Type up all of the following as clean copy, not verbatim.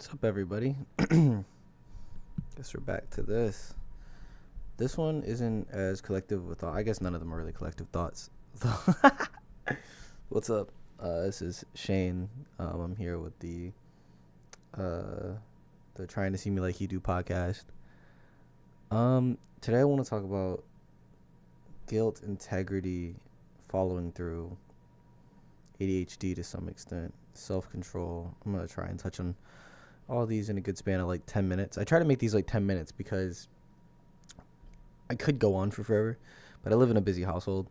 What's up, everybody? Guess we're back to this. This one isn't as collective with I guess none of them are really collective thoughts. What's up? This is Shane. I'm here with the Trying to See Me Like You Do podcast. Today I want to talk about guilt, integrity, following through, ADHD to some extent, self-control. I'm going to try and touch on all these in a good span of like 10 minutes. I try to make these like 10 minutes because I could go on for forever, but I live in a busy household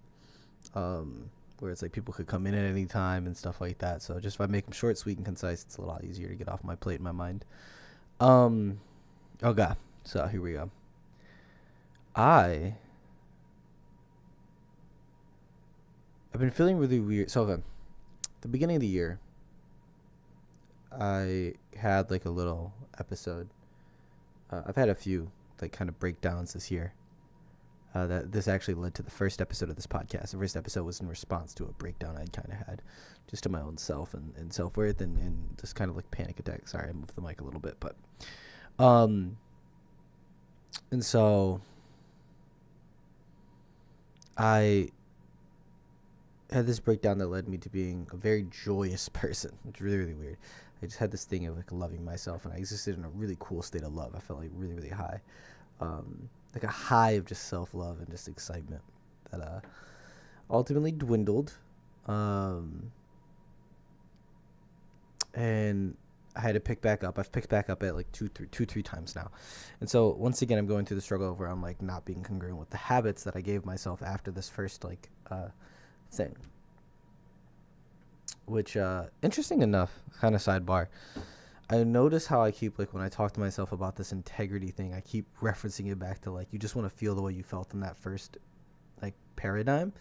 where it's like people could come in at any time and stuff like that. So just if I make them short, sweet, and concise, it's a lot easier to get off my plate in my mind. Okay, so here we go. I've been feeling really weird. So at the beginning of the year, I had like a little episode. I've had a few like kind of breakdowns this year. That this actually led to the first episode of this podcast. The first episode was in response to a breakdown I'd kind of had just to my own self and self-worth and just kind of like panic attack. Sorry, I moved the mic a little bit, but and so I had this breakdown that led me to being a very joyous person, which is really, really weird. I just had this thing of like loving myself, and I existed in a really cool state of love. I felt like really, really high, like a high of just self-love and just excitement that ultimately dwindled, and I had to pick back up. I've picked back up at like two, three times now, and so once again, I'm going through the struggle where I'm like not being congruent with the habits that I gave myself after this first like thing. Which, interesting enough, kind of sidebar, I notice how I keep, like, when I talk to myself about this integrity thing, I keep referencing it back to, like, you just want to feel the way you felt in that first, like, paradigm.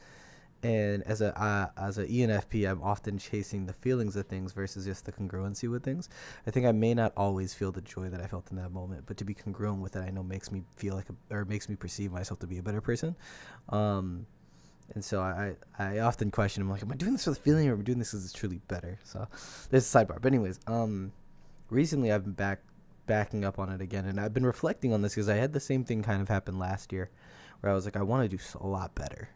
And as a ENFP, I'm often chasing the feelings of things versus just the congruency with things. I think I may not always feel the joy that I felt in that moment, but to be congruent with it, I know makes me feel like, or makes me perceive myself to be a better person. And so I often question, I'm like, am I doing this for the feeling or am I doing this because it's truly better? So there's a sidebar. But anyways, recently I've been backing up on it again. And I've been reflecting on this because I had the same thing kind of happen last year where I was like, I want to do a lot better.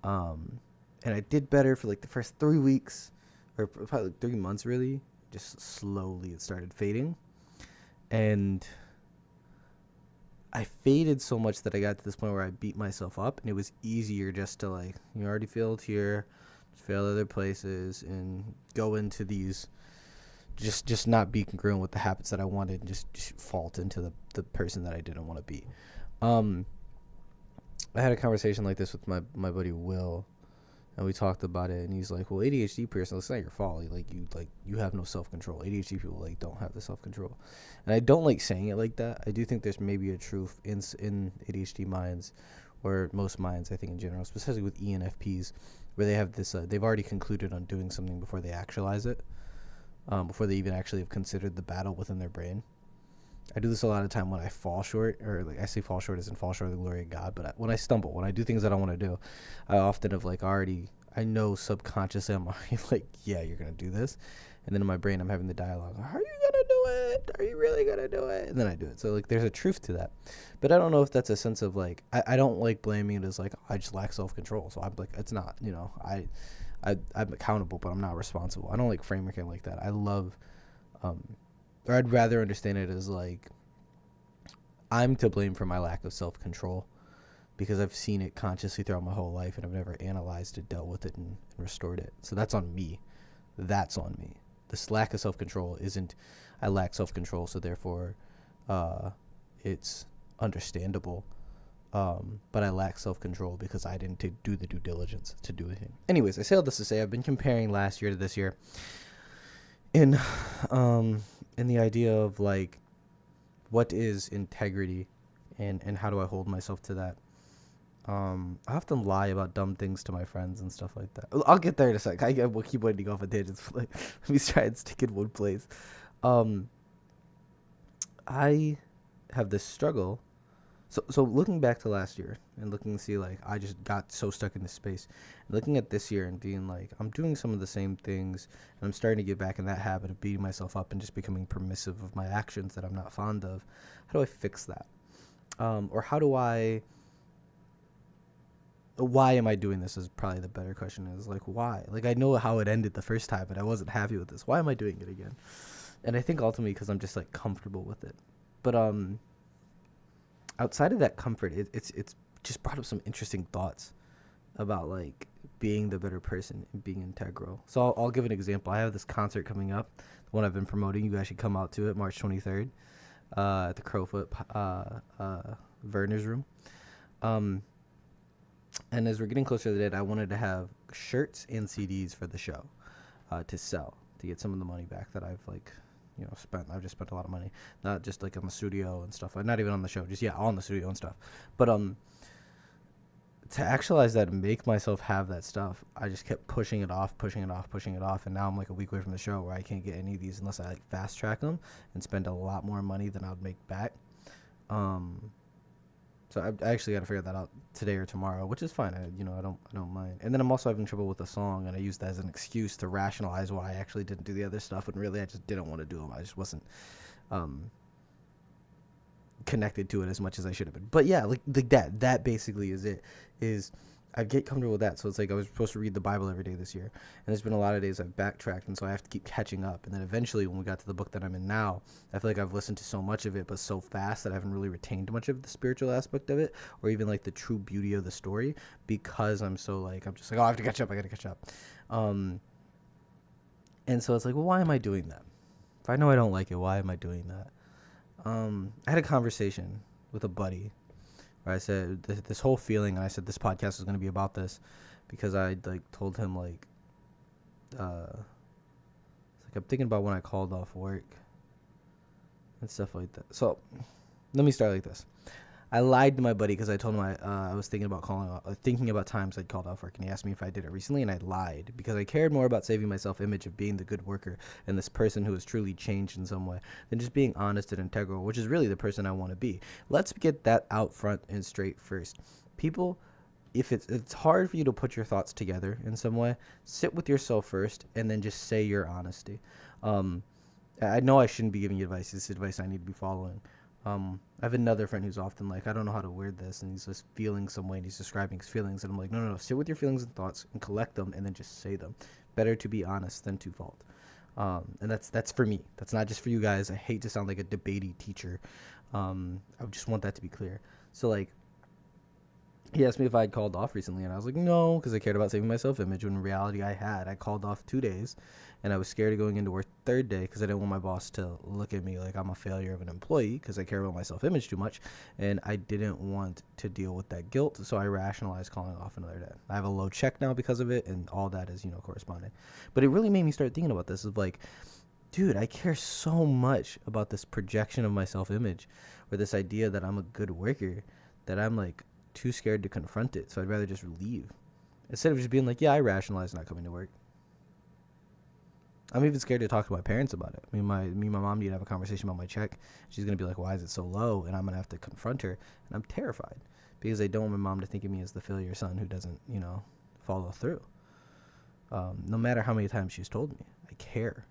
And I did better for like the first 3 weeks or probably like 3 months really. Just slowly it started fading. And I faded so much that I got to this point where I beat myself up, and it was easier just to like, you already failed here, fail other places, and go into these, just not be congruent with the habits that I wanted, and just fault into the person that I didn't want to be. I had a conversation like this with my buddy Will, and we talked about it, and he's like, well, ADHD person, it's not your fault. You have no self-control. ADHD people like don't have the self-control. And I don't like saying it like that. I do think there's maybe a truth in ADHD minds, or most minds, I think in general, especially with ENFPs, where they have this, they've already concluded on doing something before they actualize it, before they even actually have considered the battle within their brain. I do this a lot of time when I fall short, or like I say fall short as in fall short of the glory of God, but when I stumble, when I do things I don't want to do, I often have like already, I know subconsciously I'm already like, yeah, you're going to do this. And then in my brain, I'm having the dialogue, are you going to do it? Are you really going to do it? And then I do it. So like there's a truth to that. But I don't know if that's a sense of like, I don't like blaming it as like, I just lack self-control. So I'm like, it's not, I'm accountable, but I'm not responsible. I don't like framing it like that. I love, or I'd rather understand it as like, I'm to blame for my lack of self-control because I've seen it consciously throughout my whole life and I've never analyzed it, dealt with it, and restored it. So that's on me. That's on me. This lack of self-control isn't, I lack self-control, so therefore it's understandable. But I lack self-control because I didn't do the due diligence to do anything. Anyways, I say all this to say I've been comparing last year to this year in the idea of like, what is integrity and how do I hold myself to that? I often lie about dumb things to my friends and stuff like that. I'll get there in a sec. We'll keep waiting to go off on tangents. Like, let me try and stick in one place. I have this struggle. So looking back to last year and looking to see like I just got so stuck in this space, looking at this year and being like I'm doing some of the same things and I'm starting to get back in that habit of beating myself up and just becoming permissive of my actions that I'm not fond of. How do I fix that? Or how do I? Why am I doing this? Is probably the better question. Is like why? Like I know how it ended the first time, but I wasn't happy with this. Why am I doing it again? And I think ultimately because I'm just like comfortable with it. But outside of that comfort, it's just brought up some interesting thoughts about like being the better person and being integral. So I'll give an example. I have this concert coming up, the one I've been promoting. You guys should come out to it, March 23rd, at the Crowfoot Verner's Room. Um, and as we're getting closer to the date, I wanted to have shirts and CDs for the show to sell to get some of the money back that I've like spent. I've just spent a lot of money, not just like on the studio and stuff, not even on the show, just on the studio and stuff. But to actualize that and make myself have that stuff, I just kept pushing it off, and now I'm like a week away from the show where I can't get any of these unless I like fast track them and spend a lot more money than I would make back. So I actually got to figure that out today or tomorrow, which is fine. I don't mind. And then I'm also having trouble with the song, and I use that as an excuse to rationalize why I actually didn't do the other stuff. And really, I just didn't want to do them. I just wasn't connected to it as much as I should have been. But yeah, like that basically is it. Is I get comfortable with that. So it's like I was supposed to read the Bible every day this year, and there's been a lot of days I've backtracked, and so I have to keep catching up. And then eventually, when we got to the book that I'm in now, I feel like I've listened to so much of it, but so fast that I haven't really retained much of the spiritual aspect of it, or even like the true beauty of the story, because I'm so like I'm just like, oh, I have to catch up. I got to catch up. And so it's like, well, why am I doing that? If I know I don't like it, why am I doing that? I had a conversation with a buddy where I said this whole feeling, and I said this podcast is going to be about this because I like told him like, it's like I'm thinking about when I called off work and stuff like that. So let me start like this. I lied to my buddy because I told him I was thinking about times I'd called off work, and he asked me if I did it recently, and I lied because I cared more about saving my self-image of being the good worker and this person who has truly changed in some way than just being honest and integral, which is really the person I want to be. Let's get that out front and straight first. People, if it's hard for you to put your thoughts together in some way, sit with yourself first and then just say your honesty. I know I shouldn't be giving you advice. This is advice I need to be following. I have another friend who's often like, I don't know how to word this, and he's just feeling some way, and he's describing his feelings, and I'm like, no, sit with your feelings and thoughts and collect them, and then just say them. Better to be honest than to fault. And that's for me. That's not just for you guys. I hate to sound like a debatey teacher. I just want that to be clear. So like, he asked me if I had called off recently, and I was like, no, because I cared about saving my self-image, when in reality I called off 2 days, and I was scared of going into work third day because I didn't want my boss to look at me like I'm a failure of an employee because I care about my self-image too much, and I didn't want to deal with that guilt, so I rationalized calling off another day. I have a low check now because of it, and all that is, corresponding. But it really made me start thinking about this of like, dude, I care so much about this projection of my self-image, or this idea that I'm a good worker, that I'm like too scared to confront it, so I'd rather just leave instead of just being like, yeah, I rationalize not coming to work. I'm even scared to talk to my parents about it. Me and my mom need to have a conversation about my check. She's gonna be like, why is it so low? And I'm gonna have to confront her, and I'm terrified because I don't want my mom to think of me as the failure son who doesn't follow through. No matter how many times she's told me, I care.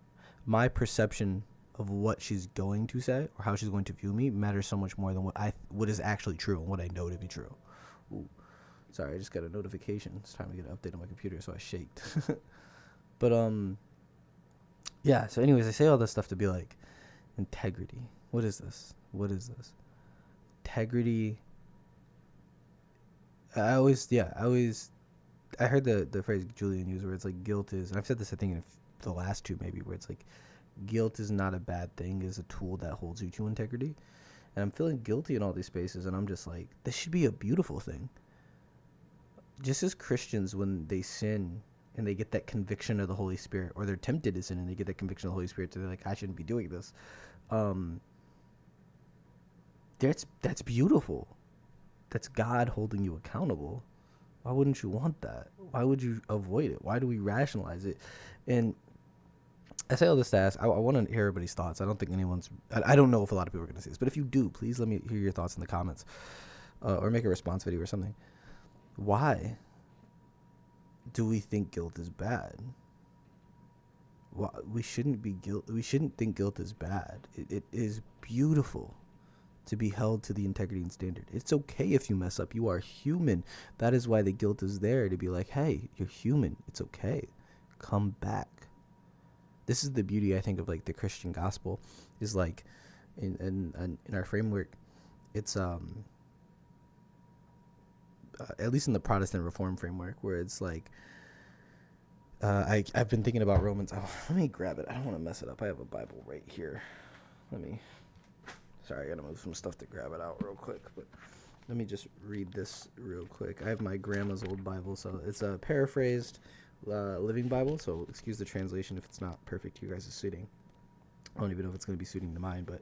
My perception of what she's going to say or how she's going to view me matters so much more than what is actually true and what I know to be true. Ooh, sorry, I just got a notification. It's time to get an update on my computer, so I shaked. But yeah. So, anyways, I say all this stuff to be like, integrity. What is this? Integrity. I heard the phrase Julian used where it's like guilt is, and I've said this I think in the last two maybe, where it's like guilt is not a bad thing, is a tool that holds you to integrity. And I'm feeling guilty in all these spaces, and I'm just like, this should be a beautiful thing. Just as Christians, when they sin and they get that conviction of the Holy Spirit, or they're tempted to sin and they get that conviction of the Holy Spirit, so they're like, I shouldn't be doing this. That's beautiful. That's God holding you accountable. Why wouldn't you want that? Why would you avoid it? Why do we rationalize it? And I say all this to ask, I want to hear everybody's thoughts. I don't think I don't know if a lot of people are going to see this, but if you do, please let me hear your thoughts in the comments. or make a response video or something. Why do we think guilt is bad? Why, we shouldn't be guilt. We shouldn't think guilt is bad. It is beautiful to be held to the integrity and standard. It's okay if you mess up. You are human. That is why the guilt is there, to be like, hey, you're human. It's okay. Come back. This is the beauty, I think, of like the Christian gospel, is like in our framework, it's at least in the Protestant Reform framework, where it's like, I've been thinking about Romans. Oh, let me grab it. I don't want to mess it up. I have a Bible right here. Sorry, I gotta move some stuff to grab it out real quick, but let me just read this real quick. I have my grandma's old Bible, so it's a paraphrased Living Bible, so excuse the translation if it's not perfect to you guys' suiting. I don't even know if it's going to be suiting to mine, but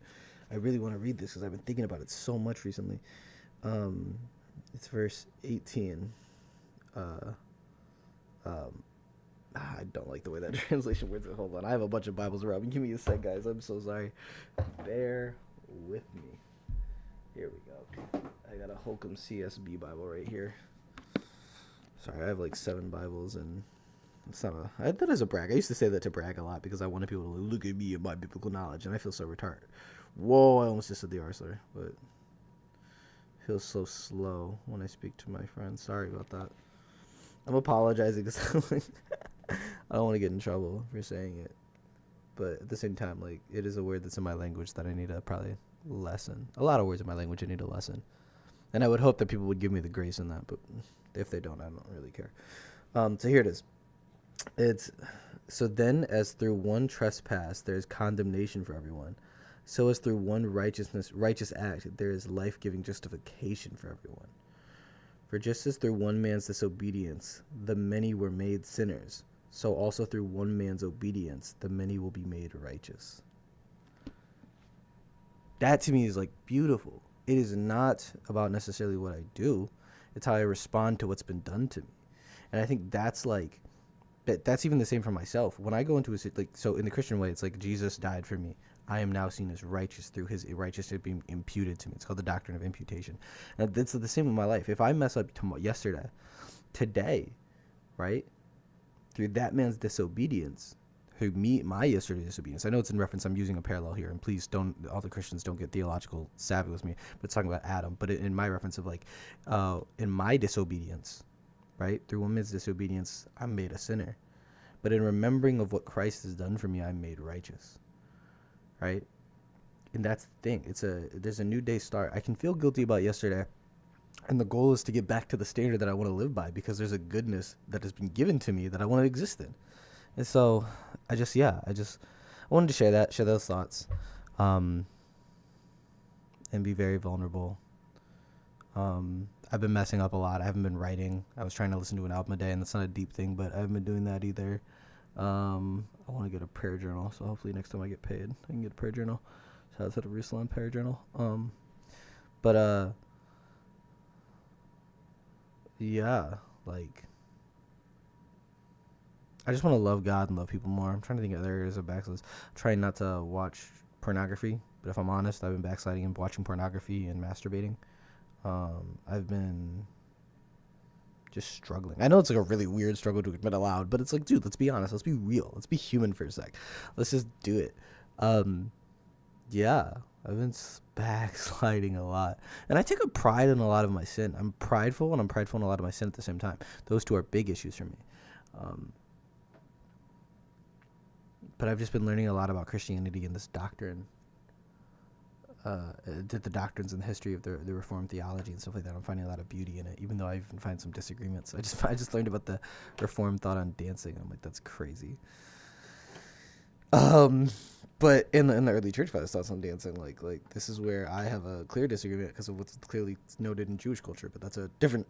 I really want to read this because I've been thinking about it so much recently. It's verse 18. I don't like the way that translation words it. Hold on. I have a bunch of Bibles around me. Give me a sec, guys. I'm so sorry. Bear with me. Here we go. I got a Holcomb CSB Bible right here. Sorry, I have like 7 Bibles, and it's not that is a brag. I used to say that to brag a lot because I wanted people to look at me and my biblical knowledge, and I feel so retarded. Whoa, I almost just said the R slur, but it feels so slow when I speak to my friends. Sorry about that. I'm apologizing because I don't want to get in trouble for saying it. But at the same time, like, it is a word that's in my language that I need to probably lessen. A lot of words in my language I need to lessen. And I would hope that people would give me the grace in that, but if they don't, I don't really care. So here it is. It's, so then as through one trespass there is condemnation for everyone, so as through one righteous act there is life-giving justification for everyone. For just as through one man's disobedience the many were made sinners, so also through one man's obedience the many will be made righteous. That to me is like beautiful. It is not about necessarily what I do, it's how I respond to what's been done to me. And I think that's like, that's even the same for myself. When I go into so in the Christian way, it's like Jesus died for me. I am now seen as righteous through his righteousness being imputed to me. It's called the doctrine of imputation. And it's the same in my life. If I mess up yesterday, today, right, through that man's disobedience, through my yesterday's disobedience. I know it's in reference, I'm using a parallel here, and please don't, all the Christians don't get theological savvy with me, but it's talking about Adam. But in my reference of like, in my disobedience, right, through one man's disobedience, I'm made a sinner. But in remembering of what Christ has done for me, I'm made righteous, right? And that's the thing. There's a new day start. I can feel guilty about yesterday, and the goal is to get back to the standard that I want to live by, because there's a goodness that has been given to me that I want to exist in. And so I wanted to share those thoughts, and be very vulnerable. I've been messing up a lot. I haven't been writing. I was trying to listen to an album a day, and that's not a deep thing, but I haven't been doing that either. I want to get a prayer journal, so hopefully next time I get paid, I can get a prayer journal. Shout out to the Ruslan prayer journal. Yeah, like, I just want to love God and love people more. I'm trying to think of other areas of backslide. I'm trying not to watch pornography, but if I'm honest, I've been backsliding and watching pornography and masturbating. I've been just struggling. I know it's like a really weird struggle to admit aloud, but it's like, dude, let's be honest. Let's be real. Let's be human for a sec. Let's just do it. Yeah, I've been backsliding a lot. And I take a pride in a lot of my sin. I'm prideful, and I'm prideful in a lot of my sin at the same time. Those two are big issues for me. But I've just been learning a lot about Christianity and this doctrine. The doctrines and the history of the Reformed theology and stuff like that. I'm finding a lot of beauty in it, even though I even find some disagreements. I just learned about the Reformed thought on dancing. I'm like, that's crazy. But in the early church fathers' thoughts on dancing, like this is where I have a clear disagreement because of what's clearly noted in Jewish culture. But that's a different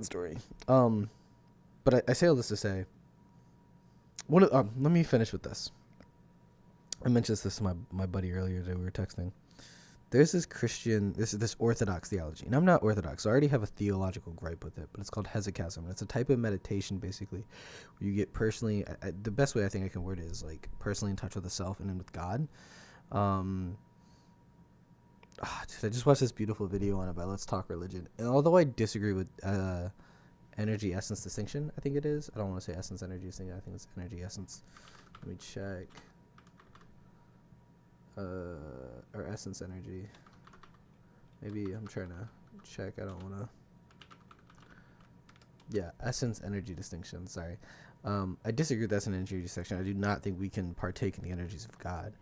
story. But I say all this to say, let me finish with this. I mentioned this to my buddy earlier today. We were texting. There's this Orthodox theology, and I'm not Orthodox, so I already have a theological gripe with it, but it's called hesychasm. It's a type of meditation, basically, where you get personally, the best way I think I can word it is like personally in touch with the self and then with God. Dude, I just watched this beautiful video on it by Let's Talk Religion, and although I disagree with energy essence distinction, I think it is. I don't want to say essence energy distinction. I think it's energy essence. Let me check. Or essence energy. Maybe I'm trying to check. I don't want to. Yeah, essence energy distinction. Sorry. I disagree with essence energy distinction. I do not think we can partake in the energies of God.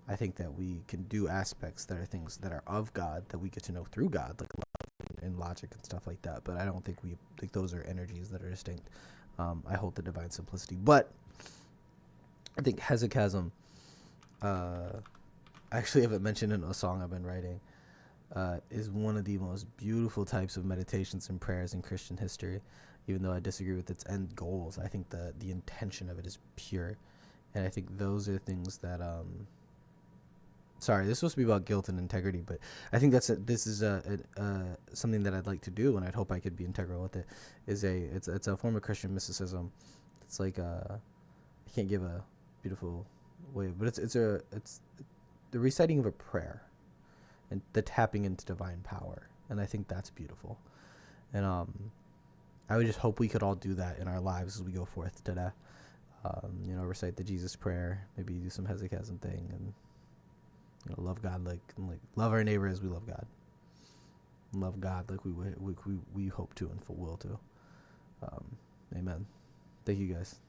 I think that we can do aspects that are things that are of God that we get to know through God, like love and logic and stuff like that. But I don't think we think those are energies that are distinct. I hold the divine simplicity, but I think hesychasm. I actually have it mentioned in a song I've been writing. Is one of the most beautiful types of meditations and prayers in Christian history. Even though I disagree with its end goals, I think the intention of it is pure, and I think those are things that Sorry, this is supposed to be about guilt and integrity, but I think this is something that I'd like to do, and I'd hope I could be integral with it. It's a form of Christian mysticism. It's like I can't give a beautiful way, but it's the reciting of a prayer and the tapping into divine power, and I think that's beautiful. And I would just hope we could all do that in our lives as we go forth today. Recite the Jesus prayer, maybe do some hesychasm thing, and love God like love our neighbor as we love God. Love God like we hope to and will to. Amen. Thank you guys.